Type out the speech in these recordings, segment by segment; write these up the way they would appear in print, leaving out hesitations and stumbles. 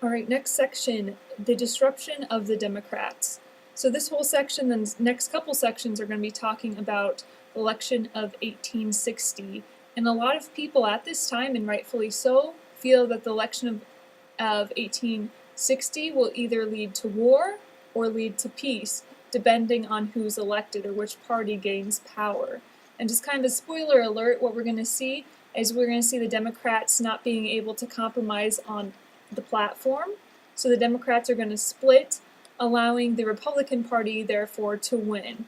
All right, next section, the disruption of the Democrats. So this whole section, the next couple sections are going to be talking about the election of 1860. And a lot of people at this time, and rightfully so, feel that the election of 1860 will either lead to war or lead to peace, depending on who's elected or which party gains power. And just kind of a spoiler alert, what we're going to see is we're going to see the Democrats not being able to compromise on the platform. So the Democrats are going to split, allowing the Republican Party, therefore, to win.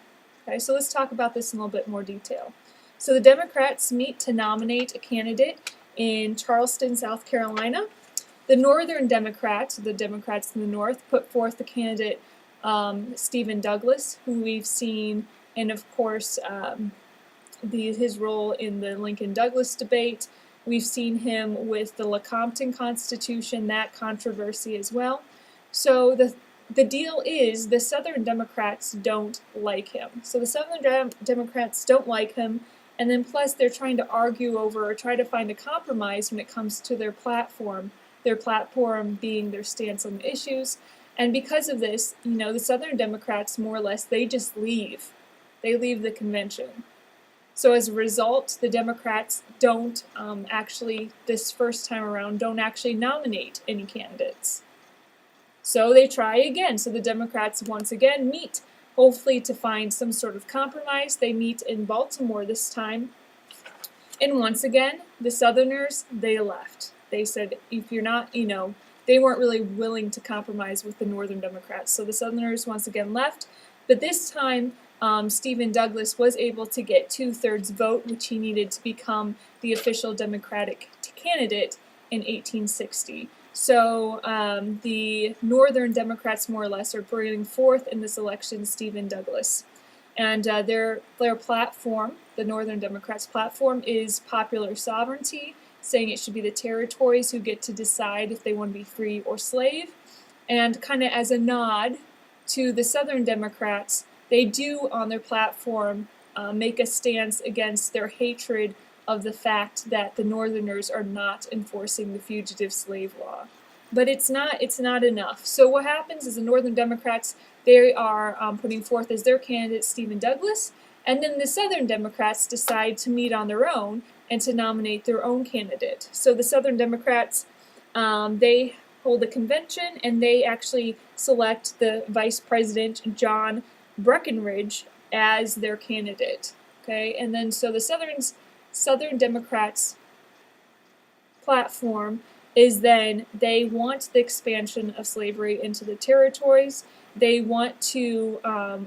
Okay, so let's talk about this in a little bit more detail. So the Democrats meet to nominate a candidate in Charleston, South Carolina. The Northern Democrats, the Democrats in the North, put forth the candidate Stephen Douglas, who we've seen, and of course, his role in the Lincoln-Douglas debate. We've seen him with the Lecompton Constitution, that controversy as well. So the deal is the Southern Democrats don't like him. So the Southern Democrats don't like him, and then plus they're trying to argue over or try to find a compromise when it comes to their platform being their stance on the issues. And because of this, the Southern Democrats, more or less, they just leave. They leave the convention. So as a result, the Democrats don't this first time around, don't actually nominate any candidates. So they try again. So the Democrats once again meet, hopefully to find some sort of compromise. They meet in Baltimore this time. And once again, the Southerners, they left. They said, if you're not, they weren't really willing to compromise with the Northern Democrats. So the Southerners once again left. But this time, Stephen Douglas was able to get 2/3 vote, which he needed to become the official Democratic candidate in 1860. So the Northern Democrats, more or less, are bringing forth in this election Stephen Douglas. And their platform, the Northern Democrats' platform, is popular sovereignty, saying it should be the territories who get to decide if they want to be free or slave. And kind of as a nod to the Southern Democrats, they do on their platform make a stance against their hatred of the fact that the Northerners are not enforcing the fugitive slave law. But it's not enough. So what happens is the Northern Democrats, they are putting forth as their candidate Stephen Douglas, and then the Southern Democrats decide to meet on their own and to nominate their own candidate. So the Southern Democrats, they hold a convention, and they actually select the Vice President John Breckinridge as their candidate. Okay, and then so the Southern Democrats' platform is then they want the expansion of slavery into the territories. They want to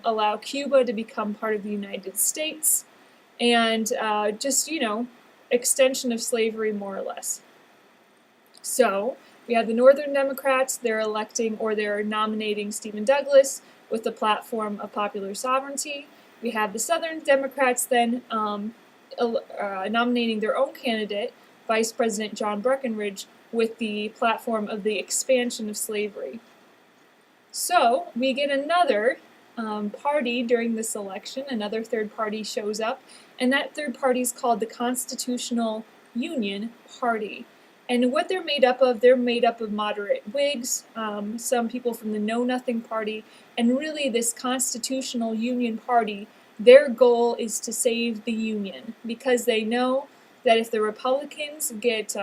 allow Cuba to become part of the United States, and extension of slavery, more or less. So we have the Northern Democrats, they're nominating Stephen Douglas with the platform of popular sovereignty. We have the Southern Democrats then nominating their own candidate, Vice President John Breckinridge, with the platform of the expansion of slavery. So we get another party during this election, another third party shows up, and that third party is called the Constitutional Union Party. And what they're made up of moderate Whigs, some people from the Know Nothing Party, and really this Constitutional Union Party, their goal is to save the Union, because they know that if the Republicans get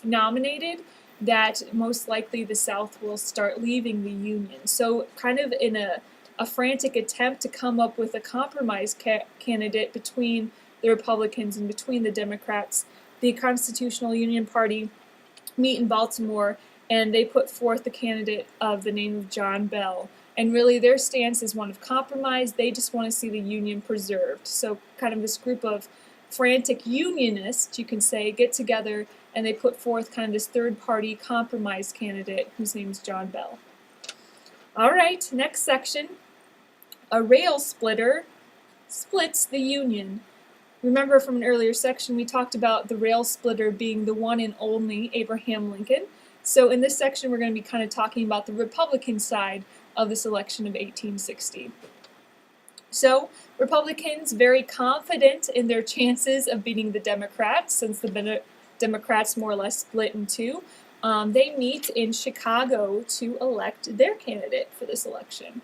nominated, that most likely the South will start leaving the Union. So kind of in a frantic attempt to come up with a compromise candidate between the Republicans and between the Democrats, the Constitutional Union Party meet in Baltimore, and they put forth the candidate of the name of John Bell. And really their stance is one of compromise. They just want to see the Union preserved. So kind of this group of frantic Unionists, you can say, get together, and they put forth kind of this third-party compromise candidate whose name is John Bell. All right, next section. A rail splitter splits the Union. Remember from an earlier section we talked about the rail splitter being the one and only Abraham Lincoln. So in this section we're going to be kind of talking about the Republican side of this election of 1860. So Republicans very confident in their chances of beating the Democrats, since the Democrats more or less split in two. they meet in Chicago to elect their candidate for this election.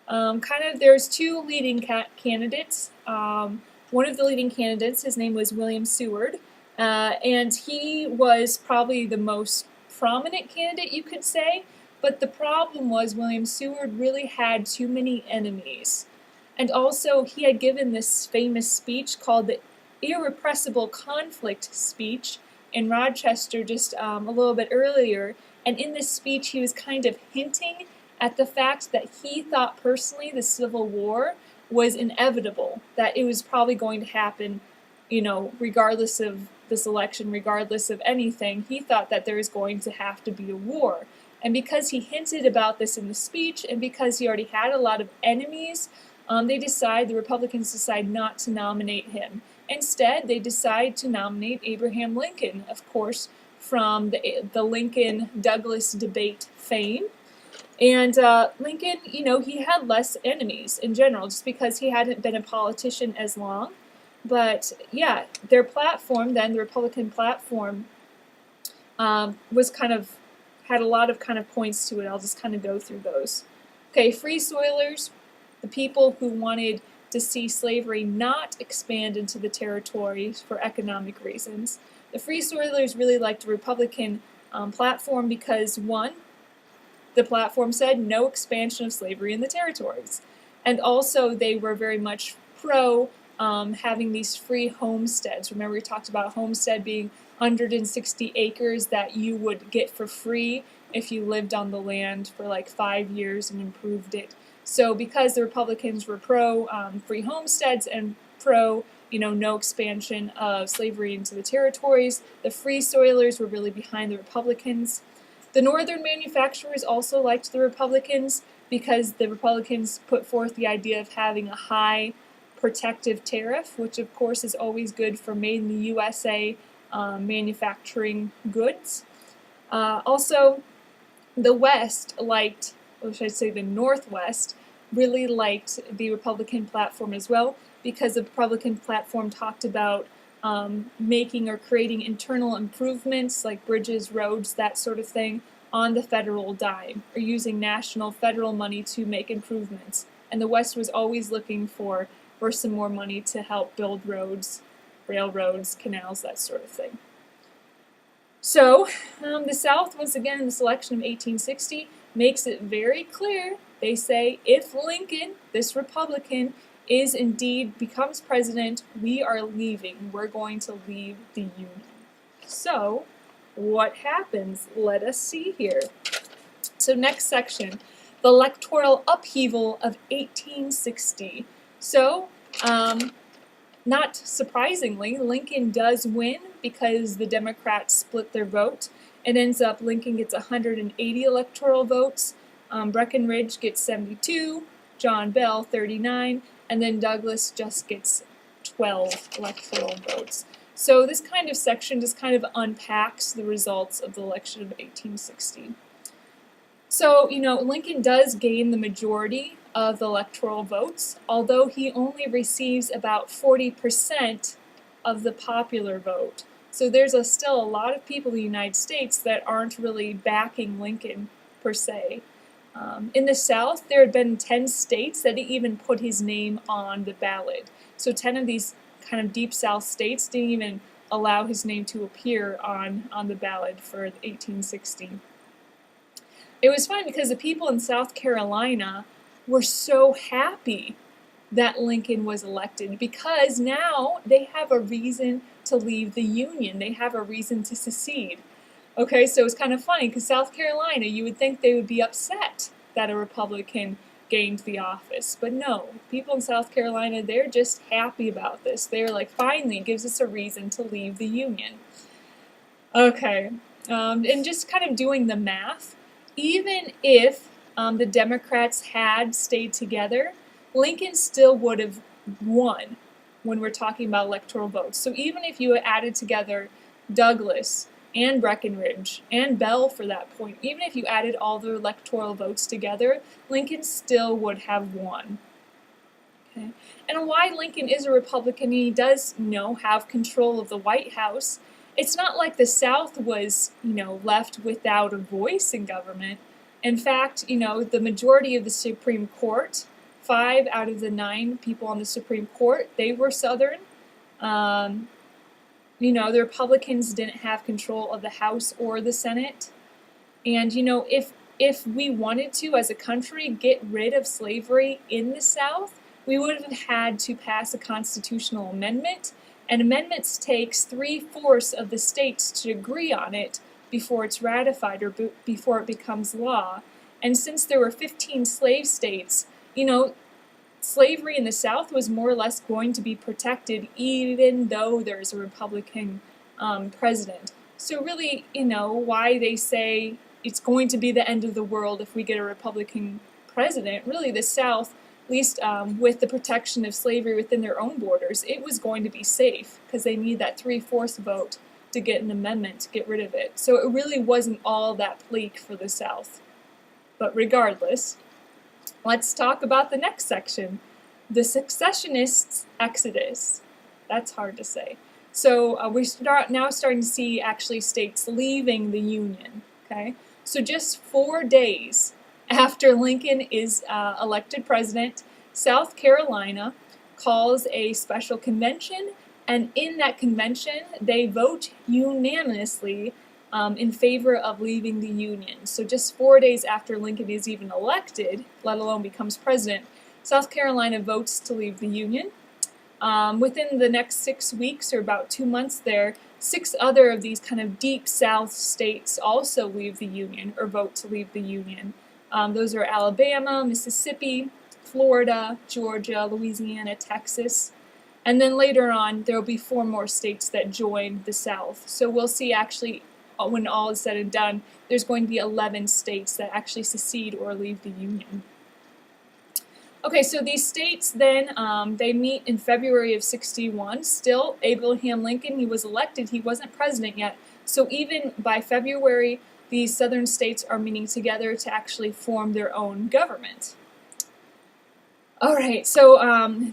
There's two leading candidates. One of the leading candidates, his name was William Seward, and he was probably the most prominent candidate, you could say. But the problem was William Seward really had too many enemies. And also, he had given this famous speech called the Irrepressible Conflict Speech in Rochester just a little bit earlier. And in this speech, he was kind of hinting at the fact that he thought personally the Civil War was inevitable, that it was probably going to happen, regardless of this election, regardless of anything. He thought that there was going to have to be a war. And because he hinted about this in the speech, and because he already had a lot of enemies, the Republicans decide not to nominate him. Instead, they decide to nominate Abraham Lincoln, of course, from the Lincoln-Douglas debate fame. And Lincoln, he had less enemies in general, just because he hadn't been a politician as long. But yeah, their platform then, the Republican platform, had a lot of kind of points to it. I'll just kind of go through those. Okay, Free Soilers, the people who wanted to see slavery not expand into the territories for economic reasons. The Free Soilers really liked the Republican platform because, one, the platform said no expansion of slavery in the territories. And also they were very much pro having these free homesteads. Remember we talked about homestead being 160 acres that you would get for free if you lived on the land for like 5 years and improved it. So because the Republicans were pro free homesteads and pro no expansion of slavery into the territories, the Free Soilers were really behind the Republicans. The northern manufacturers also liked the Republicans because the Republicans put forth the idea of having a high protective tariff, which of course is always good for made in the USA manufacturing goods. Also, the West liked, or should I say the Northwest, really liked the Republican platform as well, because the Republican platform talked about making or creating internal improvements like bridges, roads, that sort of thing, on the federal dime, or using national federal money to make improvements. And the West was always looking for some more money to help build roads, railroads, canals, that sort of thing. So the South, once again, in this election of 1860, makes it very clear. They say, if Lincoln, this Republican, becomes president, we are leaving. We're going to leave the Union. So, what happens? Let us see here. So next section, the electoral upheaval of 1860. So, not surprisingly, Lincoln does win because the Democrats split their vote. It ends up Lincoln gets 180 electoral votes, Breckinridge gets 72, John Bell 39, and then Douglas just gets 12 electoral votes. So this kind of section just kind of unpacks the results of the election of 1860. So, Lincoln does gain the majority of the electoral votes, although he only receives about 40% of the popular vote. So there's still a lot of people in the United States that aren't really backing Lincoln, per se. In the South, there had been 10 states that even put his name on the ballot. So 10 of these kind of deep South states didn't even allow his name to appear on the ballot for 1860. It was fun because the people in South Carolina were so happy that Lincoln was elected, because now they have a reason to leave the Union. They have a reason to secede. Okay, so it's kind of funny because South Carolina, you would think they would be upset that a Republican gained the office. But no, people in South Carolina, they're just happy about this. They're like, finally, it gives us a reason to leave the Union. Okay, and just kind of doing the math, even if the Democrats had stayed together, Lincoln still would have won when we're talking about electoral votes. So even if you added together Douglas and Breckinridge and Bell for that point, even if you added all the electoral votes together, Lincoln still would have won. Okay. And why Lincoln is a Republican, he does have control of the White House, it's not like the South was, left without a voice in government. In fact, the majority of the Supreme Court, 5 out of the 9 people on the Supreme Court, they were Southern. The Republicans didn't have control of the House or the Senate. And, if we wanted to, as a country, get rid of slavery in the South, we would have had to pass a constitutional amendment. And amendments takes 3/4 of the states to agree on it before it's ratified or before it becomes law. And since there were 15 slave states, slavery in the South was more or less going to be protected even though there's a Republican president. So really, why they say it's going to be the end of the world if we get a Republican president, really the South, at least with the protection of slavery within their own borders, it was going to be safe because they need that 3/4 vote to get an amendment to get rid of it. So it really wasn't all that bleak for the South. But regardless, let's talk about the next section, the secessionists' exodus. That's hard to say. So we're now starting to see actually states leaving the Union. Okay, so just 4 days after Lincoln is elected president, South Carolina calls a special convention, and in that convention, they vote unanimously in favor of leaving the Union. So just 4 days after Lincoln is even elected, let alone becomes president, South Carolina votes to leave the Union. Within the next 6 weeks, or about 2 months there, 6 other of these kind of deep South states also leave the Union, or vote to leave the Union. Those are Alabama, Mississippi, Florida, Georgia, Louisiana, Texas. And then later on, there will be 4 more states that join the South. So we'll see actually, when all is said and done, there's going to be 11 states that actually secede or leave the Union. Okay, so these states then, they meet in February of 61. Still, Abraham Lincoln, he was elected, he wasn't president yet. So even by February, these southern states are meeting together to actually form their own government. All right, so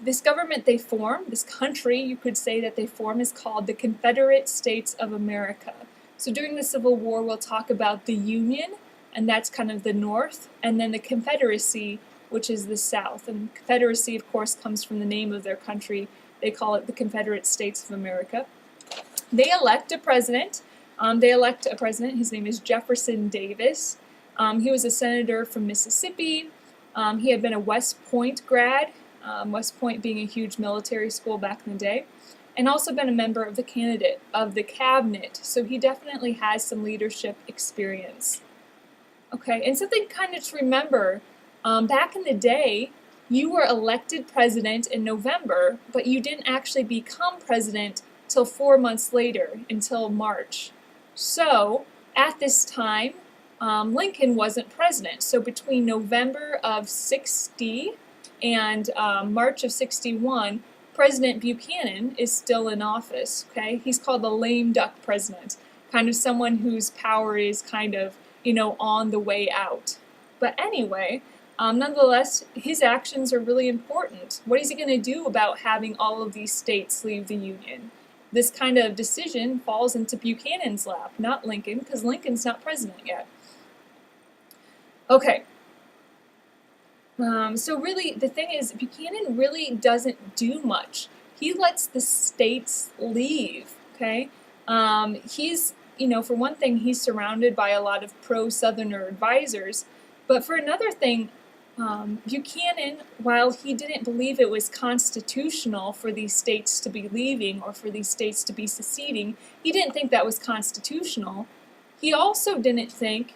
this government they form, this country you could say that they form, is called the Confederate States of America. So during the Civil War, we'll talk about the Union, and that's kind of the North, and then the Confederacy, which is the South. And Confederacy, of course, comes from the name of their country. They call it the Confederate States of America. They elect a president. His name is Jefferson Davis. He was a senator from Mississippi. He had been a West Point grad, West Point being a huge military school back in the day, and also been a member of the cabinet. So he definitely has some leadership experience. Okay, and something kind of to remember, back in the day, you were elected president in November, but you didn't actually become president till 4 months later, until March. So, at this time, Lincoln wasn't president. So between November of 60 and March of 61, President Buchanan is still in office, okay? He's called the lame duck president, kind of someone whose power is kind of, on the way out. But anyway, nonetheless, his actions are really important. What is he going to do about having all of these states leave the Union? This kind of decision falls into Buchanan's lap, not Lincoln, because Lincoln's not president yet. Okay. So really, the thing is, Buchanan really doesn't do much. He lets the states leave, okay? He's, for one thing, he's surrounded by a lot of pro-Southerner advisors, but for another thing, Buchanan, while he didn't believe it was constitutional for these states to be leaving or for these states to be seceding, he didn't think that was constitutional. He also didn't think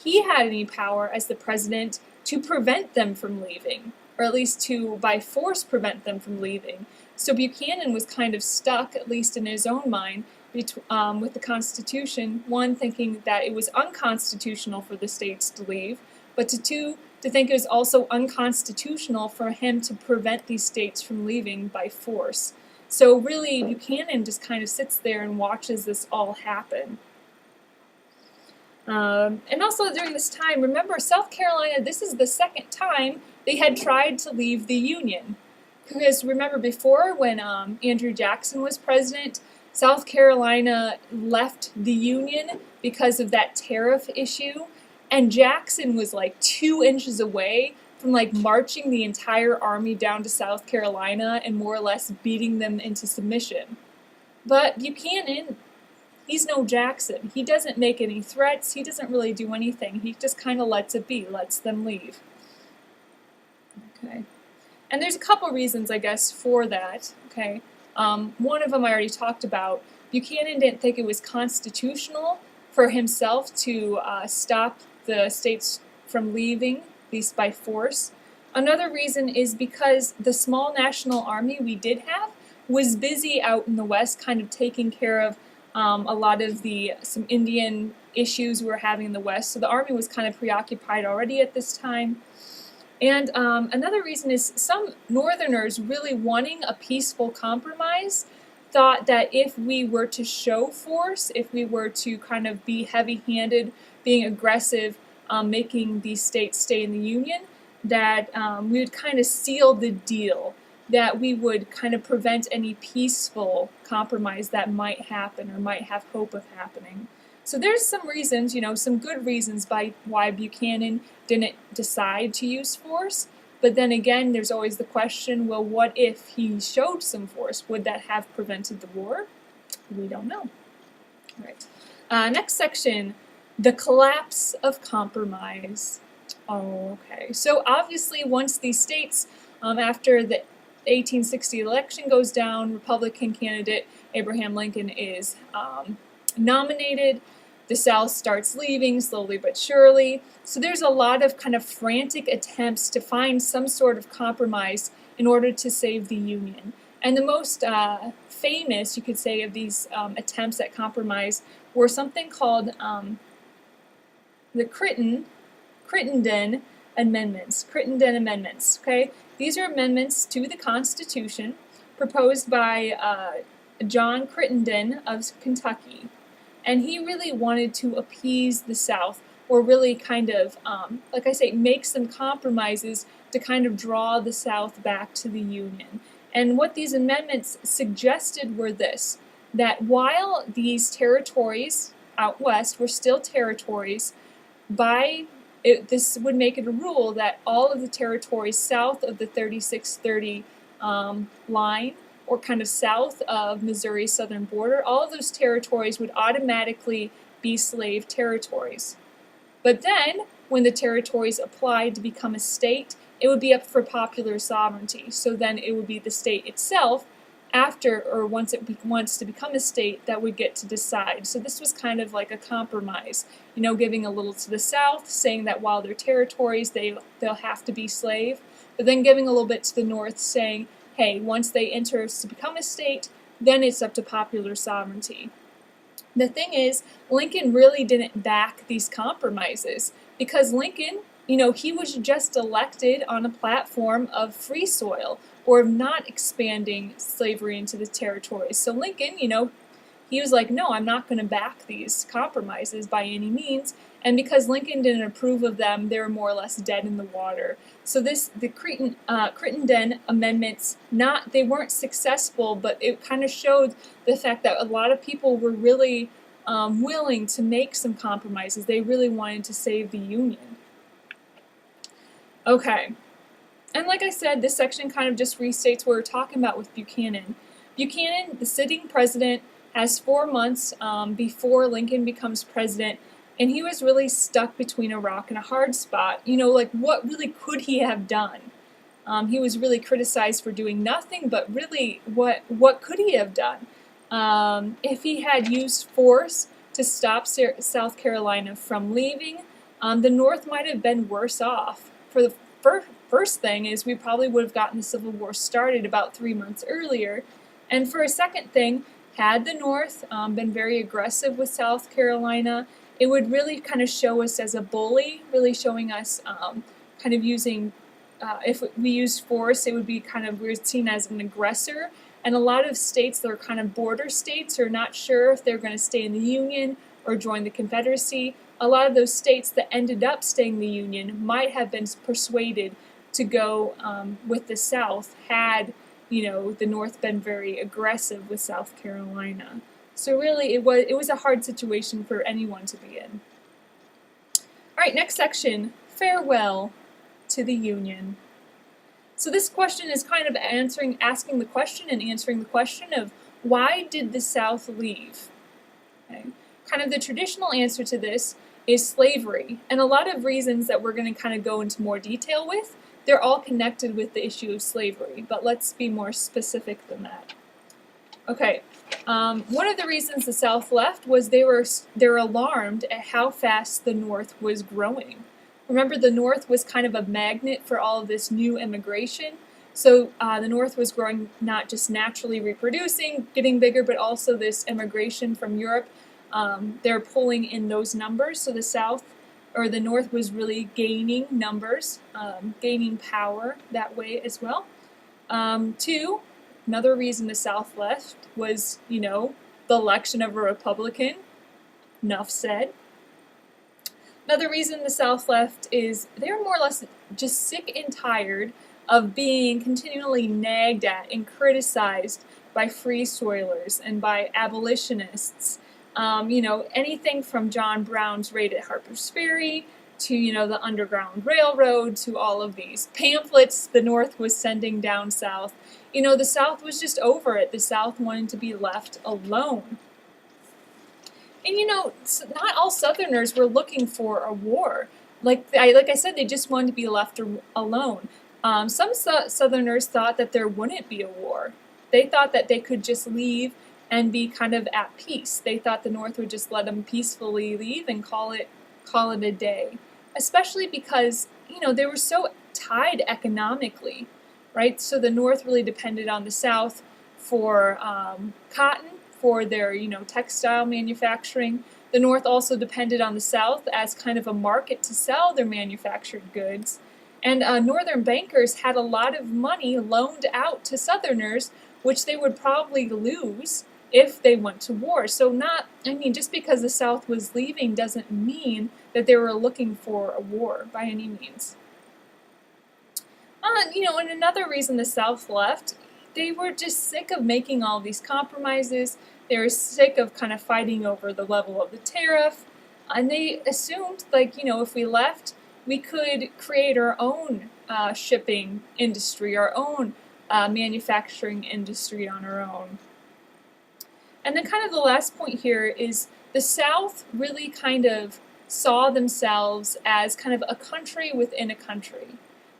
he had any power as the president to prevent them from leaving, or at least to, by force, prevent them from leaving. So Buchanan was kind of stuck, at least in his own mind, with the Constitution, one, thinking that it was unconstitutional for the states to leave, but two, to think it was also unconstitutional for him to prevent these states from leaving by force. So really, Buchanan just kind of sits there and watches this all happen. And also during this time, remember, South Carolina, this is the second time they had tried to leave the Union. Because remember before, when Andrew Jackson was president, South Carolina left the Union because of that tariff issue, and Jackson was like 2 inches away from like marching the entire army down to South Carolina and more or less beating them into submission. But Buchanan, he's no Jackson. He doesn't make any threats. He doesn't really do anything. He just kind of lets it be, lets them leave. Okay. And there's a couple reasons, I guess, for that. Okay. One of them I already talked about. Buchanan didn't think it was constitutional for himself to stop the states from leaving, at least by force. Another reason is because the small national army we did have was busy out in the West, kind of taking care of a lot of some Indian issues we were having in the West. So the army was kind of preoccupied already at this time. And another reason is some Northerners really wanting a peaceful compromise thought that if we were to show force, if we were to kind of be heavy-handed, being aggressive, making these states stay in the Union, that we would kind of seal the deal, that we would kind of prevent any peaceful compromise that might happen or might have hope of happening. So there's some reasons, some good reasons why Buchanan didn't decide to use force. But then again, there's always the question, well, what if he showed some force? Would that have prevented the war? We don't know. All right. Next section, the collapse of compromise. Okay. So obviously, once these states, after the 1860 election goes down, Republican candidate Abraham Lincoln is nominated. The South starts leaving slowly but surely. So there's a lot of kind of frantic attempts to find some sort of compromise in order to save the Union. And the most famous, you could say, of these attempts at compromise were something called the Crittenden Amendments. Crittenden Amendments. Okay, these are amendments to the Constitution proposed by John Crittenden of Kentucky. And he really wanted to appease the South, or really kind of, like I say, make some compromises to kind of draw the South back to the Union. And what these amendments suggested were this, that while these territories out west were still territories, this would make it a rule that all of the territories south of the 3630 line, or kind of south of Missouri's southern border, all of those territories would automatically be slave territories. But then, when the territories applied to become a state, it would be up for popular sovereignty. So then it would be the state itself, once it wants to become a state, that would get to decide. So this was kind of like a compromise, giving a little to the South, saying that while they're territories, they'll have to be slave, but then giving a little bit to the North, saying, hey, once they enter to become a state, then it's up to popular sovereignty. The thing is, Lincoln really didn't back these compromises because Lincoln, he was just elected on a platform of free soil or of not expanding slavery into the territories. So Lincoln, he was like, no, I'm not going to back these compromises by any means. And because Lincoln didn't approve of them, they were more or less dead in the water. So the Crittenden Amendments, they weren't successful, but it kind of showed the fact that a lot of people were really willing to make some compromises. They really wanted to save the Union. Okay. And like I said, this section kind of just restates what we're talking about with Buchanan. Buchanan, the sitting president, has 4 months before Lincoln becomes president, and he was really stuck between a rock and a hard spot. What really could he have done? He was really criticized for doing nothing, but really, what could he have done? If he had used force to stop South Carolina from leaving, the North might have been worse off. For the first thing is we probably would have gotten the Civil War started about 3 months earlier. And for a second thing, had the North been very aggressive with South Carolina, it would really kind of show us as a bully, really showing us kind of using, if we used force, it would be we're seen as an aggressor. And a lot of states that are kind of border states are not sure if they're going to stay in the Union or join the Confederacy. A lot of those states that ended up staying in the Union might have been persuaded to go with the South had the North been very aggressive with South Carolina. So really, it was a hard situation for anyone to be in. All right, next section, farewell to the Union. So this question is kind of asking the question and answering the question of why did the South leave? Okay. Kind of the traditional answer to this is slavery, and a lot of reasons that we're going to kind of go into more detail with, they're all connected with the issue of slavery, but let's be more specific than that. Okay, one of the reasons the South left was they're alarmed at how fast the North was growing. Remember, the North was kind of a magnet for all of this new immigration. So the North was growing, not just naturally reproducing, getting bigger, but also this immigration from Europe. They're pulling in those numbers. So the South, or the North, was really gaining numbers, gaining power that way as well. Two, another reason the South left was, the election of a Republican. Enough said. Another reason the South left is they were more or less just sick and tired of being continually nagged at and criticized by free soilers and by abolitionists. Anything from John Brown's raid at Harper's Ferry to, the Underground Railroad, to all of these pamphlets the North was sending down south. The South was just over it. The South wanted to be left alone. And not all Southerners were looking for a war. Like I said, they just wanted to be left alone. Some Southerners thought that there wouldn't be a war. They thought that they could just leave and be kind of at peace. They thought the North would just let them peacefully leave and call it a day. Especially because, they were so tied economically, right? So the North really depended on the South for cotton, for their, textile manufacturing. The North also depended on the South as kind of a market to sell their manufactured goods. And Northern bankers had a lot of money loaned out to Southerners, which they would probably lose if they went to war. So just because the South was leaving doesn't mean that they were looking for a war by any means. And another reason the South left, they were just sick of making all these compromises. They were sick of kind of fighting over the level of the tariff. And they assumed, if we left, we could create our own shipping industry, our own manufacturing industry on our own. And then kind of the last point here is the South really kind of saw themselves as kind of a country within a country.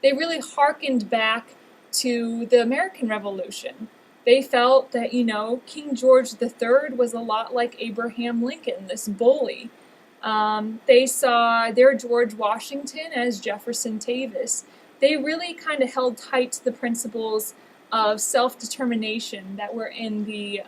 They really hearkened back to the American Revolution. They felt that, King George III was a lot like Abraham Lincoln, this bully. They saw their George Washington as Jefferson Davis. They really kind of held tight to the principles of self-determination that were in the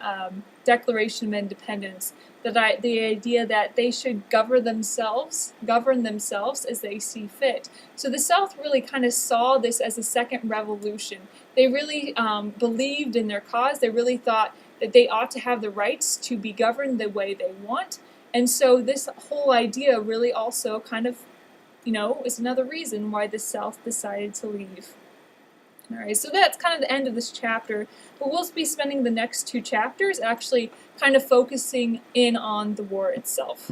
Declaration of Independence. The idea that they should govern themselves as they see fit. So the South really kind of saw this as a second revolution. They really believed in their cause. They really thought that they ought to have the rights to be governed the way they want. And so this whole idea really also kind of, is another reason why the South decided to leave. All right, so that's kind of the end of this chapter, but we'll be spending the next two chapters actually kind of focusing in on the war itself.